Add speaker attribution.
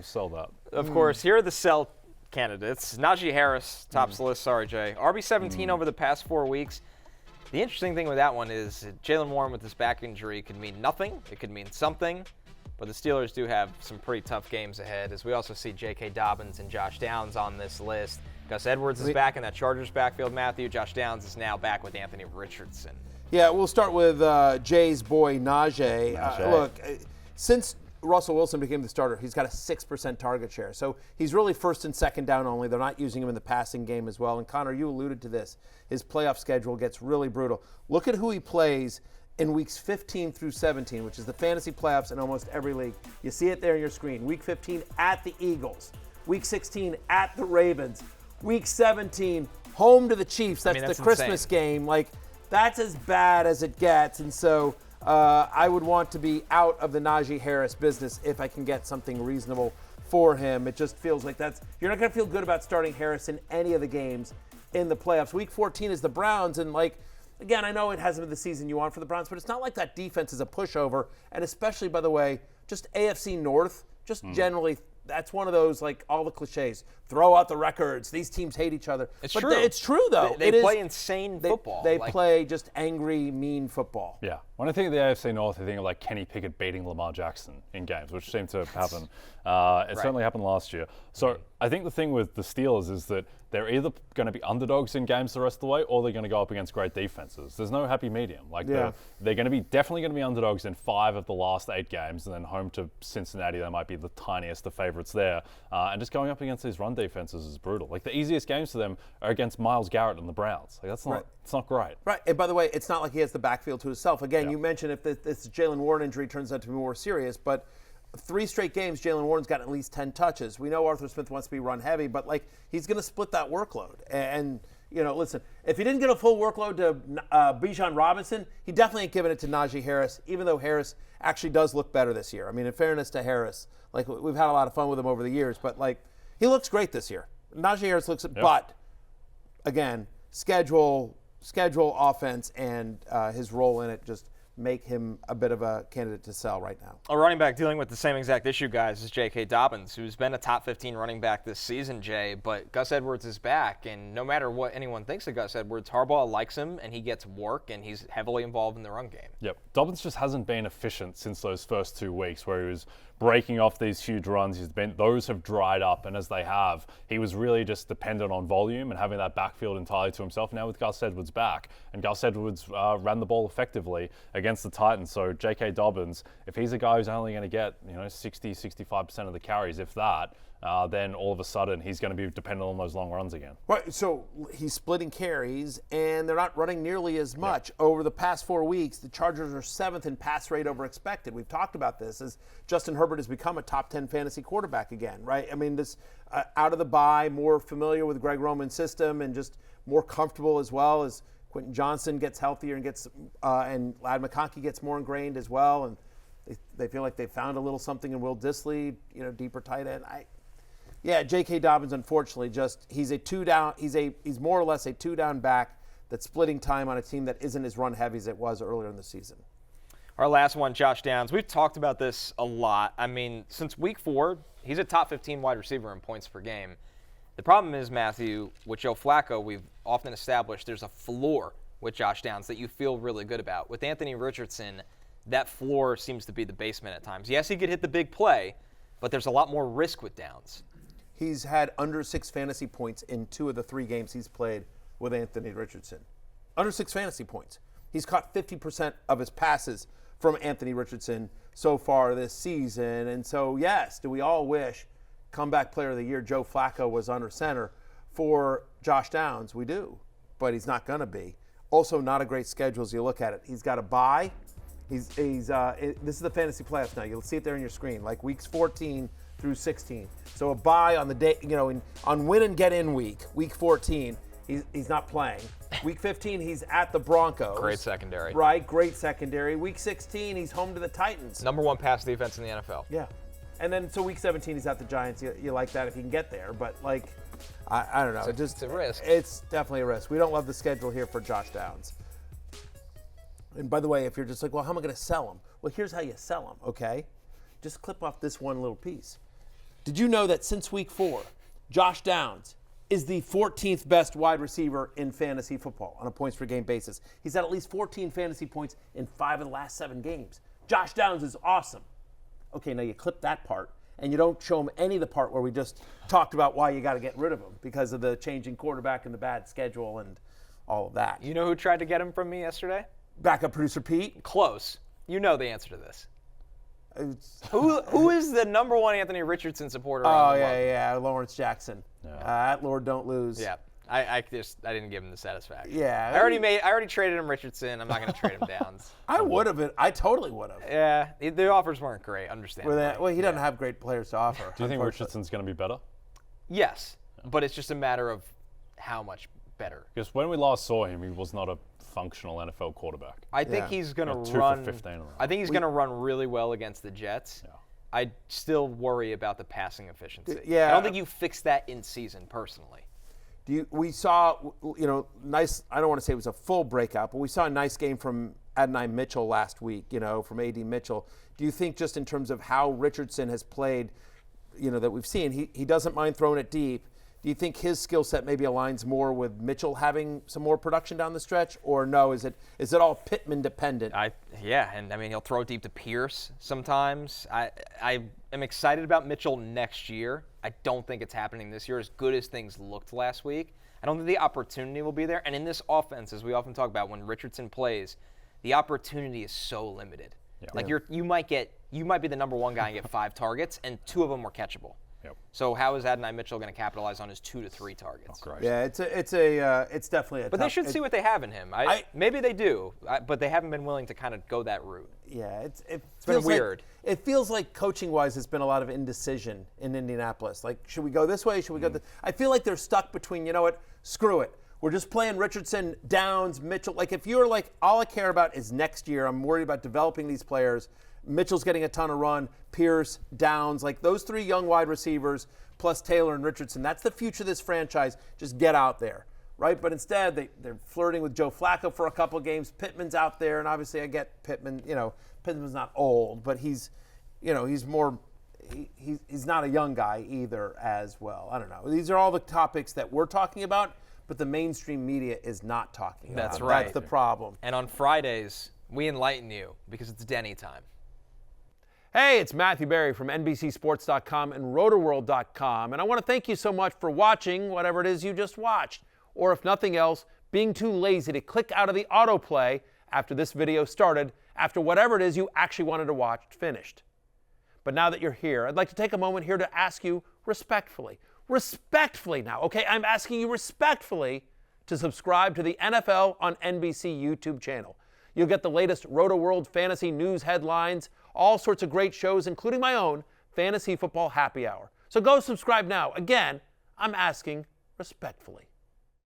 Speaker 1: We'll sell that.
Speaker 2: Of course, here are the sell candidates. Najee Harris tops the list. Sorry, Jay. RB17 over the past 4 weeks. The interesting thing with that one is Jaylen Warren with his back injury could mean nothing. It could mean something. But the Steelers do have some pretty tough games ahead, as we also see J.K. Dobbins and Josh Downs on this list. Gus Edwards is back in that Chargers backfield, Matthew. Josh Downs is now back with Anthony Richardson.
Speaker 3: Yeah, we'll start with Jay's boy, Najee. Look, since Russell Wilson became the starter, he's got a 6% target share. So he's really first and second down only. They're not using him in the passing game as well. And Connor, you alluded to this. His playoff schedule gets really brutal. Look at who he plays in weeks 15 through 17, which is the fantasy playoffs in almost every league. You see it there on your screen. Week 15 at the Eagles. Week 16 at the Ravens. Week 17 home to the Chiefs. That's the Christmas game. Like, that's as bad as it gets. And so I would want to be out of the Najee Harris business if I can get something reasonable for him. It just feels like you're not going to feel good about starting Harris in any of the games in the playoffs. Week 14 is the Browns, and again, I know it hasn't been the season you want for the Browns, but it's not like that defense is a pushover, and especially, by the way, just AFC North, just generally, that's one of those, all the cliches. Throw out the records. These teams hate each other.
Speaker 2: It's
Speaker 3: true.
Speaker 2: But
Speaker 3: it's true, though.
Speaker 2: They play insane football.
Speaker 3: They play just angry, mean football.
Speaker 1: Yeah. When I think of the AFC North, I think of Kenny Pickett beating Lamar Jackson in games, which seemed to happen. It certainly happened last year. So I think the thing with the Steelers is that they're either going to be underdogs in games the rest of the way, or they're going to go up against great defenses. There's no happy medium. They're going to be definitely going to be underdogs in 5 of the last 8 games, and then home to Cincinnati, they might be the tiniest of favorites there. And just going up against these run defenses is brutal. The easiest games for them are against Myles Garrett and the Browns. It's not great.
Speaker 3: Right. And by the way, it's not like he has the backfield to himself. Again, you mentioned if this Jaylen Warren injury turns out to be more serious, but 3 straight games, Jaylen Warren's got at least 10 touches. We know Arthur Smith wants to be run heavy, but he's going to split that workload. And listen, if he didn't get a full workload to Bijan Robinson, he definitely ain't giving it to Najee Harris, even though Harris actually does look better this year. I mean, in fairness to Harris, we've had a lot of fun with him over the years, but he looks great this year. Najee Harris looks, but again, schedule, offense, and his role in it just make him a bit of a candidate to sell right now.
Speaker 2: A running back dealing with the same exact issue, guys, is J.K. Dobbins, who's been a top 15 running back this season, Jay, but Gus Edwards is back, and no matter what anyone thinks of Gus Edwards, Harbaugh likes him, and he gets work, and he's heavily involved in the run game.
Speaker 1: Yep. Dobbins just hasn't been efficient since those first 2 weeks where he was breaking off these huge runs. Those have dried up, and as they have, he was really just dependent on volume and having that backfield entirely to himself. Now with Gus Edwards back, and Gus Edwards ran the ball effectively against the Titans. So J.K. Dobbins, if he's a guy who's only going to get 60-65% of the carries, if that, then all of a sudden he's going to be dependent on those long runs again.
Speaker 3: Right. So he's splitting carries, and they're not running nearly as much. Over the past 4 weeks, the Chargers are 7th in pass rate over expected. We've talked about this as Justin Herbert has become a top 10 fantasy quarterback again, right? I mean, this out of the bye, more familiar with Greg Roman's system, and just more comfortable as well as Quentin Johnson gets healthier and gets, and Ladd McConkey gets more ingrained as well, and they feel like they found a little something in Will Dissly, deeper tight end. J.K. Dobbins, unfortunately, he's a 2-down. He's more or less a 2-down back that's splitting time on a team that isn't as run heavy as it was earlier in the season.
Speaker 2: Our last one, Josh Downs. We've talked about this a lot. I mean, since week 4, he's a top 15 wide receiver in points per game. The problem is, Matthew, with Joe Flacco, we've often established there's a floor with Josh Downs that you feel really good about. With Anthony Richardson, that floor seems to be the basement at times. Yes, he could hit the big play, but there's a lot more risk with Downs.
Speaker 3: He's had under 6 fantasy points in 2 of the 3 games he's played with Anthony Richardson. Under 6 fantasy points. He's caught 50% of his passes from Anthony Richardson so far this season. And so, yes, do we all wish comeback player of the year Joe Flacco was under center for Josh Downs? We do, but he's not going to be. Also, not a great schedule as you look at it. He's got a bye. This is the fantasy playoffs now. You'll see it there on your screen, weeks 14 through 16. So a bye on the day, on win and get in week 14, he's not playing. Week 15, he's at the Broncos.
Speaker 2: Great secondary.
Speaker 3: Right, great secondary. Week 16, he's home to the Titans.
Speaker 2: Number 1 pass defense in the NFL.
Speaker 3: Yeah. And then, so week 17, he's at the Giants. You like that if you can get there. But, I don't know.
Speaker 2: It's a risk.
Speaker 3: It's definitely a risk. We don't love the schedule here for Josh Downs. And by the way, if you're just how am I going to sell him? Well, here's how you sell him, okay? Just clip off this one little piece. Did you know that since week 4, Josh Downs is the 14th best wide receiver in fantasy football on a points per game basis? He's had at least 14 fantasy points in 5 of the last 7 games. Josh Downs is awesome. Okay, now you clip that part, and you don't show him any of the part where we just talked about why you got to get rid of him because of the changing quarterback and the bad schedule and all of that.
Speaker 2: You know who tried to get him from me yesterday?
Speaker 3: Backup producer Pete.
Speaker 2: Close. You know the answer to this. Who is the number 1 Anthony Richardson supporter on the month?
Speaker 3: Yeah, Lawrence Jackson. At Lord Don't Lose.
Speaker 2: Yeah. I didn't give him the satisfaction.
Speaker 3: Yeah.
Speaker 2: I already traded him Richardson. I'm not going to trade him Downs.
Speaker 3: I would have. I totally would have.
Speaker 2: Yeah. The offers weren't great. Understandable.
Speaker 3: Well, he doesn't have great players to offer.
Speaker 1: Do you think Richardson's going to be better?
Speaker 2: Yes, but it's just a matter of how much better.
Speaker 1: Because when we last saw him, he was not a functional NFL quarterback.
Speaker 2: I think he's going to
Speaker 1: 2
Speaker 2: run.
Speaker 1: for 15 around.
Speaker 2: I think he's going to run really well against the Jets.
Speaker 1: Yeah.
Speaker 2: I still worry about the passing efficiency.
Speaker 3: Yeah.
Speaker 2: I don't think you fix that in season personally.
Speaker 3: We saw, nice, I don't want to say it was a full breakout, but we saw a nice game from Adonai Mitchell last week, from A.D. Mitchell. Do you think just in terms of how Richardson has played, that we've seen, he doesn't mind throwing it deep. Do you think his skill set maybe aligns more with Mitchell having some more production down the stretch, or no? Is it all Pittman dependent?
Speaker 2: He'll throw deep to Pierce sometimes. I am excited about Mitchell next year. I don't think it's happening this year as good as things looked last week. I don't think the opportunity will be there. And in this offense, as we often talk about, when Richardson plays, the opportunity is so limited. Yeah. Like you might be the number 1 guy and get 5 targets, and 2 of them were catchable.
Speaker 1: Yep.
Speaker 2: So how is Adonai Mitchell going to capitalize on his 2 to 3 targets?
Speaker 1: Oh,
Speaker 3: yeah, it's definitely a.
Speaker 2: But they should see what they have in him. Maybe they do, but they haven't been willing to kind of go that route.
Speaker 3: Yeah, it's
Speaker 2: been weird.
Speaker 3: It feels like coaching-wise, there's been a lot of indecision in Indianapolis. Like, should we go this way? Should we go this? I feel like they're stuck between. You know what? Screw it. We're just playing Richardson, Downs, Mitchell. Like, if you're like, all I care about is next year. I'm worried about developing these players. Mitchell's getting a ton of run, Pierce, Downs, like those 3 young wide receivers, plus Taylor and Richardson. That's the future of this franchise. Just get out there, right? But instead, they're flirting with Joe Flacco for a couple of games. Pittman's out there, and obviously I get Pittman. Pittman's not old, but he's more. He's not a young guy either as well. I don't know. These are all the topics that we're talking about, but the mainstream media is not talking about.
Speaker 2: That's right.
Speaker 3: That's the problem.
Speaker 2: And on Fridays, we enlighten you because it's Denny time.
Speaker 3: Hey, it's Matthew Berry from NBCSports.com and RotoWorld.com, and I want to thank you so much for watching whatever it is you just watched, or if nothing else, being too lazy to click out of the autoplay after this video started, after whatever it is you actually wanted to watch finished. But now that you're here, I'd like to take a moment here to ask you respectfully now, okay? I'm asking you respectfully to subscribe to the NFL on NBC YouTube channel. You'll get the latest RotoWorld fantasy news headlines, all sorts of great shows, including my own Fantasy Football Happy Hour. So go subscribe now. Again, I'm asking respectfully.